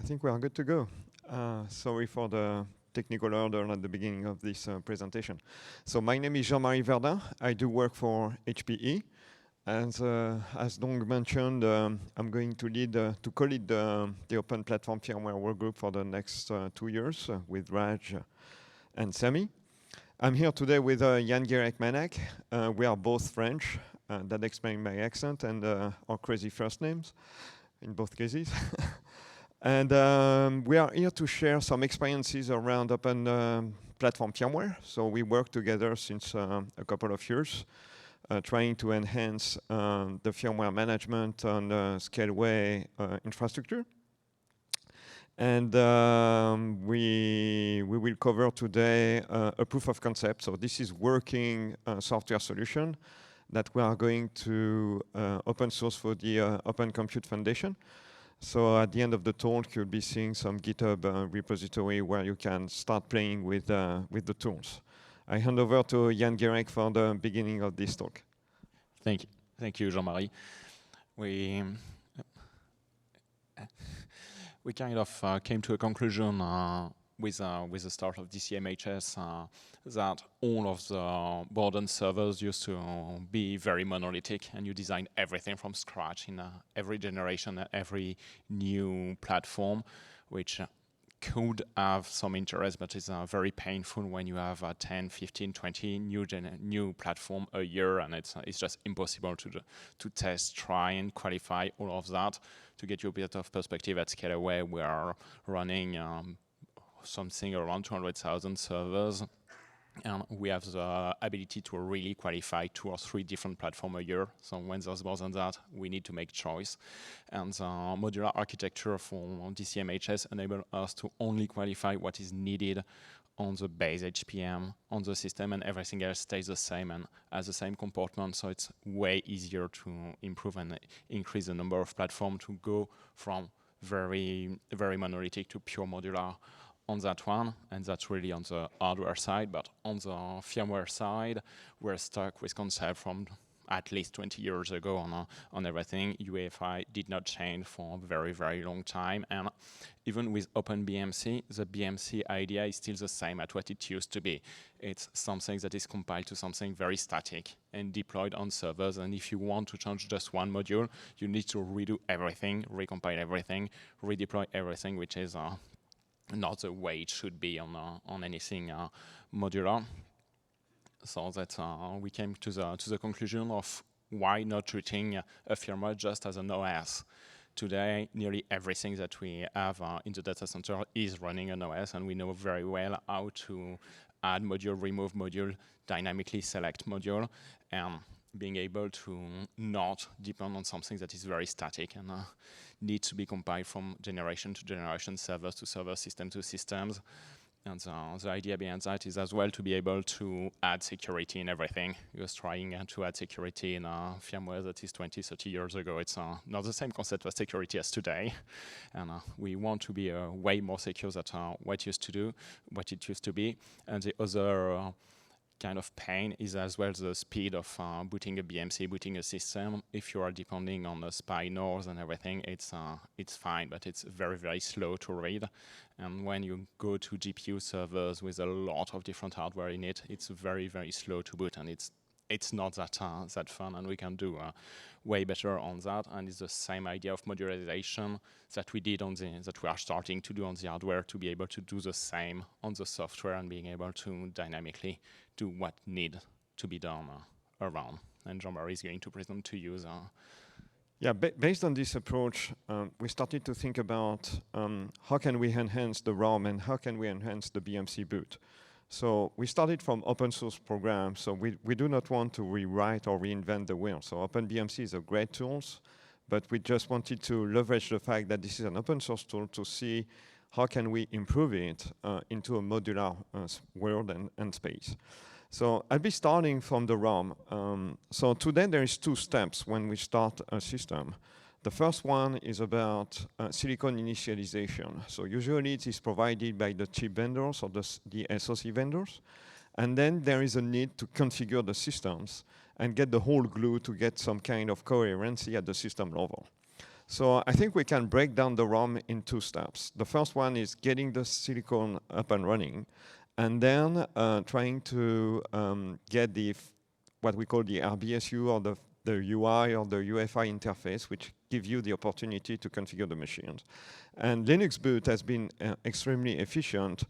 I think we are good to go. Sorry for the technical order at the beginning of this presentation. So my name is Jean-Marie Verdun. I do work for HPE. And as Dong mentioned, I'm going to lead, to co-lead the Open Platform Firmware work group for the next 2 years with Raj and Sami. I'm here today with Yann-Guirec Mannac'H. We are both French. That explains my accent and our crazy first names in both cases. And we are here to share some experiences around Open Platform Firmware. So we work together since a couple of years, trying to enhance the firmware management on Scaleway infrastructure. And we will cover today a proof of concept. So this is working software solution that we are going to open source for the Open Compute Foundation. So at the end of the talk, you'll be seeing some GitHub repository where you can start playing with the tools. I hand over to Yann-Guirec for the beginning of this talk. Thank you, Jean-Marie. We kind of came to a conclusion with the start of DC-MHS that all of the Verdun servers used to be very monolithic, and you design everything from scratch in every generation, every new platform, which could have some interest, but it's very painful when you have 10, 15, 20 new platform a year, and it's just impossible to test, try, and qualify all of that. To get you a bit of perspective, at Scaleway, we are running something around 200,000 servers, and we have the ability to really qualify 2 or 3 different platforms a year. So when there's more than that, we need to make choice. And the modular architecture for DC-MHS enables us to only qualify what is needed on the base HPM on the system, and everything else stays the same and has the same comportment. So it's way easier to improve and increase the number of platforms to go from very, very monolithic to pure modular on that one, and that's really on the hardware side. But on the firmware side, we're stuck with concept from at least 20 years ago on everything. UEFI did not change for a very, very long time, and even with OpenBMC, the BMC idea is still the same at what it used to be. It's something that is compiled to something very static and deployed on servers, and if you want to change just one module, you need to redo everything, recompile everything, redeploy everything, which is not the way it should be on anything modular. So that we came to the conclusion of why not treating a firmware just as an OS. Today, nearly everything that we have in the data center is running an OS, and we know very well how to add module, remove module, dynamically select module, and being able to not depend on something that is very static and needs to be compiled from generation to generation, servers to servers, system to systems. And the idea behind that is as well to be able to add security in everything. Because trying to add security in a firmware that is 20, 30 years ago, it's not the same concept of security as today. And we want to be way more secure than what it used to be. And the other kind of pain is as well the speed of booting a BMC, booting a system. If you are depending on the SPI nodes and everything, it's fine, but it's very, very slow to read. And when you go to GPU servers with a lot of different hardware in it, it's very, very slow to boot, and it's not that fun, and we can do way better on that. And it's the same idea of modularization that we are starting to do on the hardware, to be able to do the same on the software and being able to dynamically do what need to be done around. And Jean-Marie is going to present to you Yeah, based on this approach, we started to think about how can we enhance the ROM and how can we enhance the BMC boot. So we started from open source programs, so we do not want to rewrite or reinvent the wheel. So OpenBMC is a great tool, but we just wanted to leverage the fact that this is an open source tool to see how can we improve it into a modular world and space. So I'll be starting from the ROM. So today there is 2 steps when we start a system. The first one is about silicon initialization. So usually it is provided by the chip vendors or the SoC vendors. And then there is a need to configure the systems and get the whole glue to get some kind of coherency at the system level. So I think we can break down the ROM in 2 steps. The first one is getting the silicon up and running, and then trying to get what we call the RBSU, or the UI or the UFI interface, which give you the opportunity to configure the machines. And Linux boot has been extremely efficient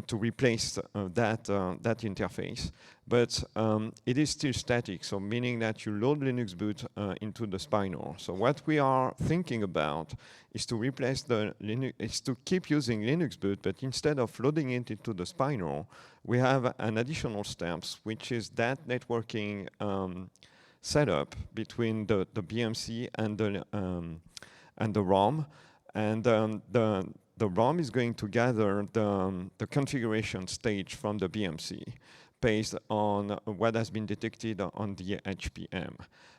to replace that interface, but it is still static, so meaning that you load Linux boot into the spinal. So what we are thinking about is to replace to keep using Linux boot, but instead of loading it into the spinal, we have an additional steps, which is that networking setup between the BMC and the ROM. And the ROM is going to gather the configuration stage from the BMC based on what has been detected on the HPM.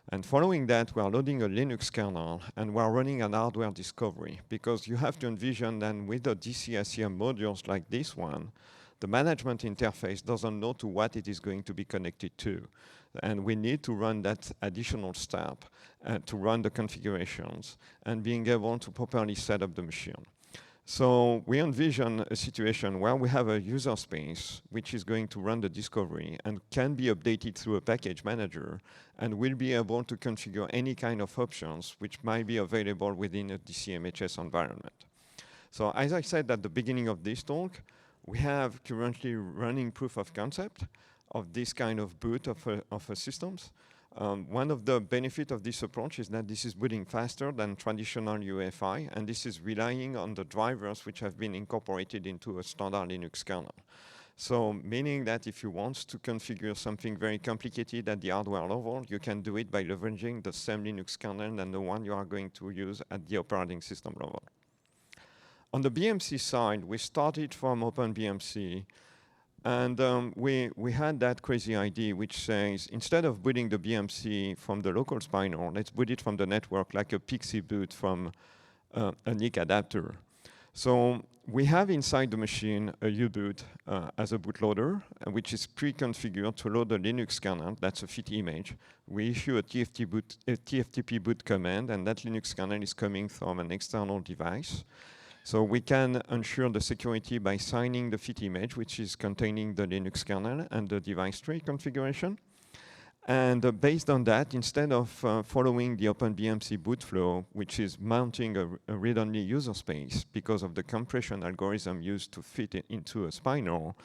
And following that, we are loading a Linux kernel, and we are running an hardware discovery, because you have to envision that with the DC-SCM modules like this one, the management interface doesn't know to what it is going to be connected to. And we need to run that additional step to run the configurations and being able to properly set up the machine. So we envision a situation where we have a user space which is going to run the discovery and can be updated through a package manager, and will be able to configure any kind of options which might be available within a DC-MHS environment. So as I said at the beginning of this talk, we have currently running proof of concept of this kind of boot of a systems. One of the benefits of this approach is that this is booting faster than traditional UEFI, and this is relying on the drivers which have been incorporated into a standard Linux kernel. So meaning that if you want to configure something very complicated at the hardware level, you can do it by leveraging the same Linux kernel than the one you are going to use at the operating system level. On the BMC side, we started from OpenBMC, and we had that crazy idea which says, instead of booting the BMC from the local spinal, let's boot it from the network like a Pixie boot from a NIC adapter. So we have inside the machine a U-boot as a bootloader, which is pre-configured to load the Linux kernel. That's a fit image. We issue a TFTP boot command, and that Linux kernel is coming from an external device. So we can ensure the security by signing the fit image, which is containing the Linux kernel and the device tree configuration. And based on that, instead of following the OpenBMC boot flow, which is mounting a read-only user space because of the compression algorithm used to fit it into a spinal,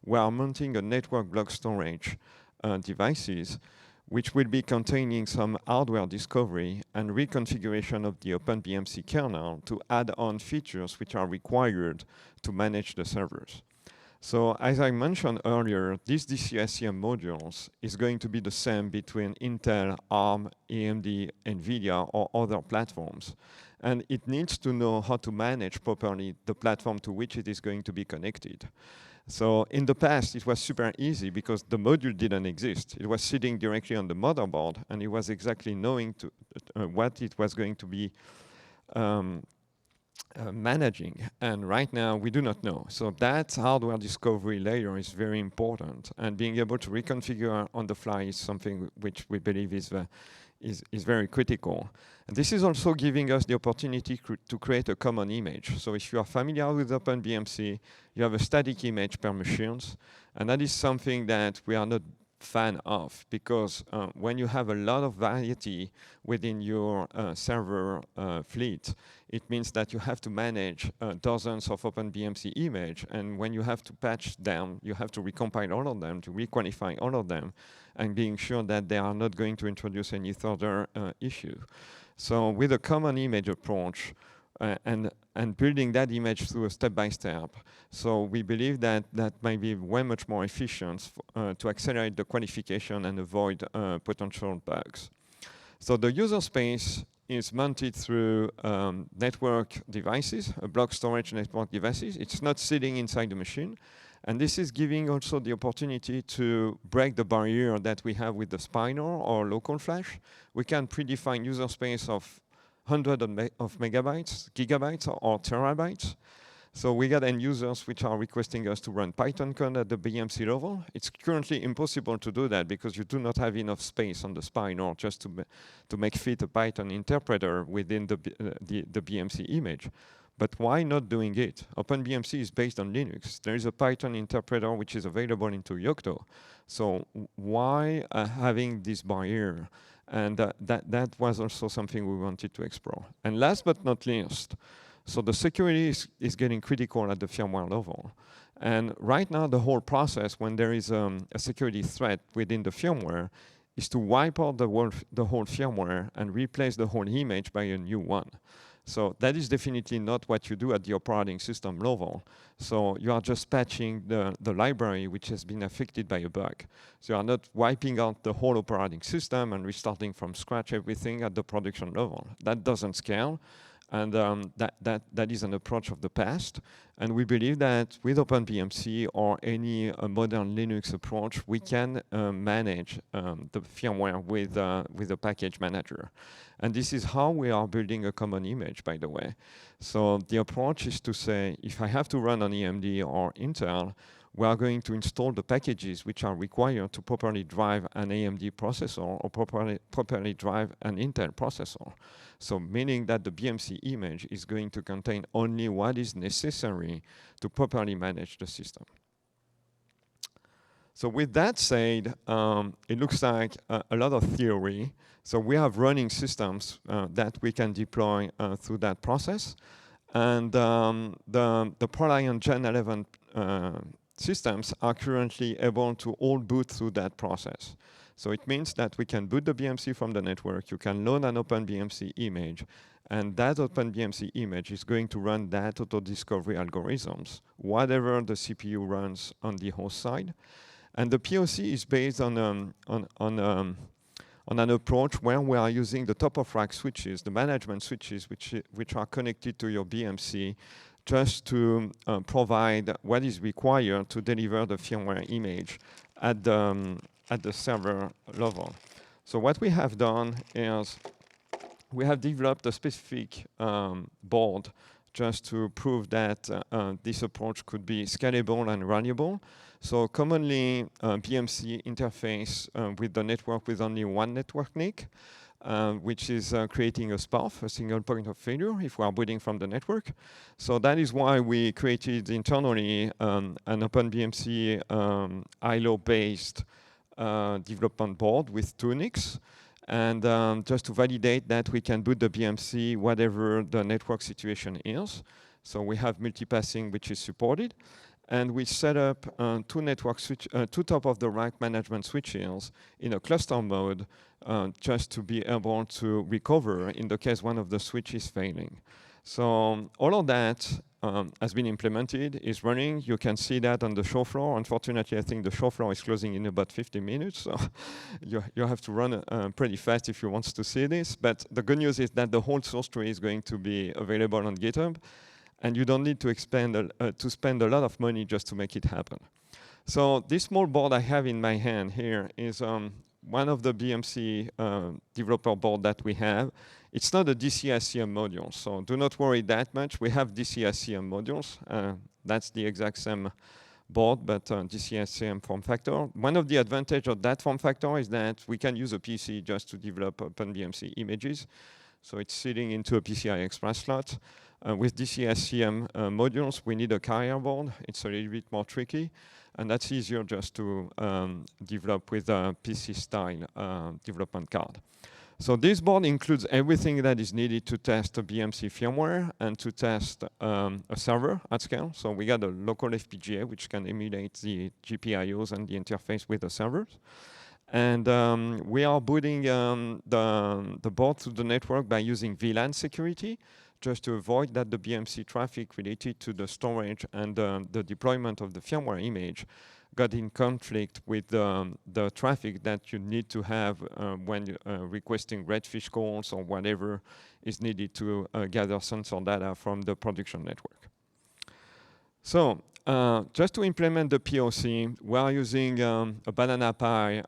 we are mounting a network block storage devices, which will be containing some hardware discovery and reconfiguration of the OpenBMC kernel to add on features which are required to manage the servers. So as I mentioned earlier, these DC-SCM modules is going to be the same between Intel, ARM, AMD, NVIDIA, or other platforms. And it needs to know how to manage properly the platform to which it is going to be connected. So in the past, it was super easy because the module didn't exist. It was sitting directly on the motherboard, and it was exactly knowing what it was going to be managing. And right now, we do not know. So that hardware discovery layer is very important, and being able to reconfigure on the fly is something which we believe is very critical. And this is also giving us the opportunity to create a common image. So if you are familiar with OpenBMC, you have a static image per machines, and that is something that we are not fan of, because when you have a lot of variety within your server fleet, it means that you have to manage dozens of OpenBMC image, and when you have to patch them, you have to recompile all of them, to requalify all of them, and being sure that they are not going to introduce any further issue. So with a common image approach, and building that image through a step-by-step. So we believe that that might be way much more efficient to accelerate the qualification and avoid potential bugs. So the user space is mounted through network devices, block storage network devices. It's not sitting inside the machine. And this is giving also the opportunity to break the barrier that we have with the spinal or local flash. We can predefine user space of hundreds of megabytes, gigabytes, or terabytes. So we got end users which are requesting us to run Python code at the BMC level. It's currently impossible to do that because you do not have enough space on the spine or just to make fit a Python interpreter within the BMC image. But why not doing it? OpenBMC is based on Linux. There is a Python interpreter which is available into Yocto. So why having this barrier? And that was also something we wanted to explore. And last but not least, so the security is getting critical at the firmware level. And right now, the whole process, when there is a security threat within the firmware, is to wipe out the whole firmware and replace the whole image by a new one. So that is definitely not what you do at the operating system level. So you are just patching the library which has been affected by a bug. So you are not wiping out the whole operating system and restarting from scratch everything at the production level. That doesn't scale. And that is an approach of the past. And we believe that with OpenBMC or any modern Linux approach, we can manage the firmware with a package manager. And this is how we are building a common image, by the way. So the approach is to say, if I have to run on AMD or Intel, we are going to install the packages which are required to properly drive an AMD processor or properly drive an Intel processor. So meaning that the BMC image is going to contain only what is necessary to properly manage the system. So with that said, it looks like a lot of theory. So we have running systems that we can deploy through that process. And the ProLiant Gen 11 systems are currently able to all boot through that process. So it means that we can boot the BMC from the network, you can load an OpenBMC image, and that OpenBMC image is going to run that auto-discovery algorithms, whatever the CPU runs on the host side. And the POC is based on an approach where we are using the top-of-rack switches, the management switches, which are connected to your BMC, just to provide what is required to deliver the firmware image at the server level. So what we have done is we have developed a specific board just to prove that this approach could be scalable and runnable. So commonly, BMC interface with the network with only one network NIC, which is creating a SPARF, a single point of failure, if we are booting from the network. So that is why we created internally an OpenBMC ILO-based development board with 2 NICs. And just to validate that we can boot the BMC whatever the network situation is. So we have multipassing, which is supported. And we set up 2 top-of-the-rack management switches in a cluster mode just to be able to recover in the case one of the switches is failing. So all of that has been implemented, is running. You can see that on the show floor. Unfortunately, I think the show floor is closing in about 50 minutes, so you have to run pretty fast if you want to see this. But the good news is that the whole source tree is going to be available on GitHub, and you don't need to spend a lot of money just to make it happen. So this small board I have in my hand here is one of the BMC developer board that we have. It's not a DC-SCM module, so do not worry that much. We have DC-SCM modules. That's the exact same board, but DC-SCM form factor. One of the advantages of that form factor is that we can use a PC just to develop OpenBMC images. So it's sitting into a PCIe Express slot. With DC-SCM modules, we need a carrier board. It's a little bit more tricky, and that's easier just to develop with a PC-style development card. So this board includes everything that is needed to test a BMC firmware and to test a server at scale. So we got a local FPGA, which can emulate the GPIOs and the interface with the servers. And we are booting the board to the network by using VLAN security, just to avoid that the BMC traffic related to the storage and the deployment of the firmware image got in conflict with the traffic that you need to have when requesting redfish calls or whatever is needed to gather sensor data from the production network. So just to implement the POC, we are using a Banana Pi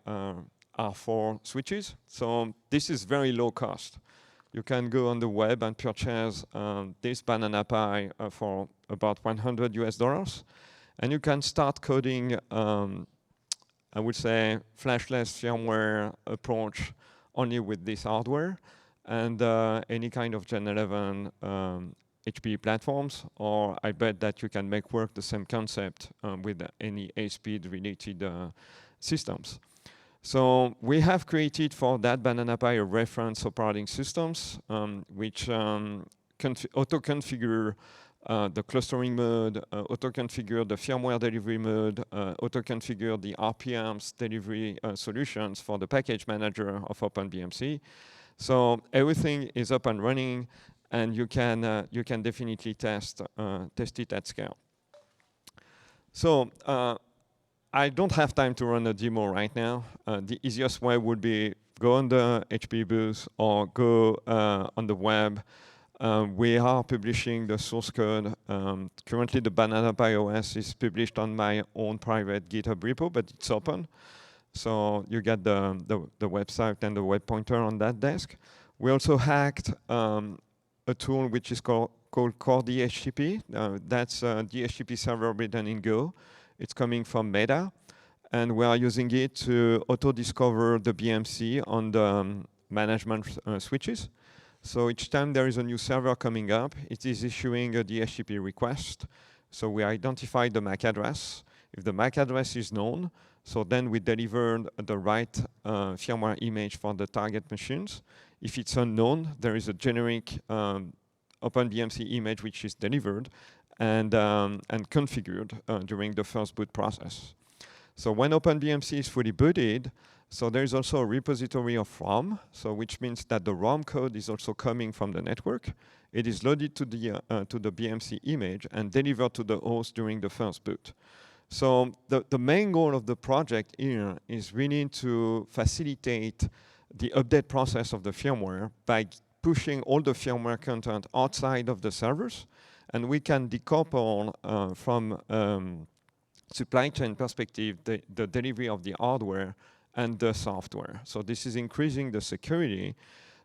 R4 switches. So this is very low cost. you can go on the web and purchase this Banana Pi for about $100 US. And you can start coding, I would say, flashless firmware approach only with this hardware and any kind of Gen 11 HPE platforms, or I bet that you can make work the same concept with any A-speed related systems. So we have created for that Banana Pi a reference operating systems, which auto-configure the clustering mode, auto-configure the firmware delivery mode, auto-configure the RPMs delivery solutions for the package manager of OpenBMC. So everything is up and running, and you can definitely test it at scale. So I don't have time to run a demo right now. The easiest way would be go on the HPE booth or go on the web. We are publishing the source code. Currently, the Banana Pi OS is published on my own private GitHub repo, but it's open. So you get the website and the web pointer on that desk. We also hacked a tool which is called Core DHCP. That's a DHCP server written in Go. It's coming from Meta, and we are using it to auto-discover the BMC on the management switches. So each time there is a new server coming up, it is issuing a DHCP request. So we identify the MAC address. If the MAC address is known, so then we deliver the right firmware image for the target machines. If it's unknown, there is a generic OpenBMC image which is delivered and configured during the first boot process. So when OpenBMC is fully booted, so there is also a repository of ROM, so which means that the ROM code is also coming from the network. It is loaded to the BMC image and delivered to the host during the first boot. So the main goal of the project here is really to facilitate the update process of the firmware by pushing all the firmware content outside of the servers, and we can decouple from supply chain perspective the delivery of the hardware and the software. So this is increasing the security.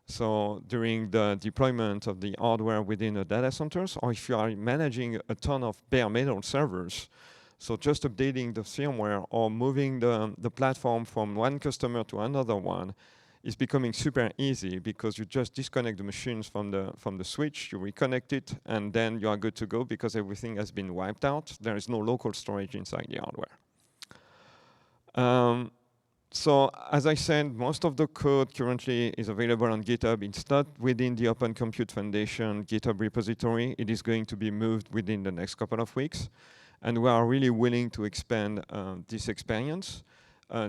So during the deployment of the hardware within the data centers, or if you are managing a ton of bare metal servers, so just updating the firmware or moving the platform from one customer to another one is becoming super easy because you just disconnect the machines from the switch, you reconnect it, and then you are good to go because everything has been wiped out. There is no local storage inside the hardware. So as I said, most of the code currently is available on GitHub. It's not within the Open Compute Foundation GitHub repository. It is going to be moved within the next couple of weeks. And we are really willing to expand this experience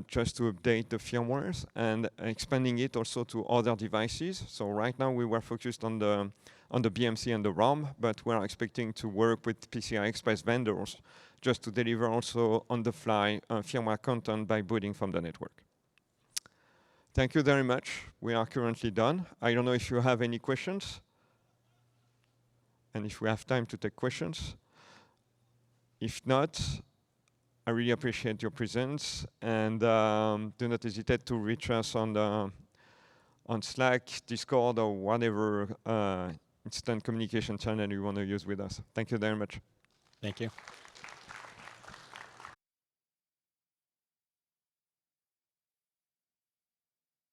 just to update the firmwares and expanding it also to other devices. So right now we were focused on the BMC and the ROM, but we are expecting to work with PCI Express vendors just to deliver also on-the-fly firmware content by booting from the network. Thank you very much. We are currently done. I don't know if you have any questions, and if we have time to take questions. If not, I really appreciate your presence, and do not hesitate to reach us on Slack, Discord, or whatever instant communication channel you want to use with us. Thank you very much. Thank you.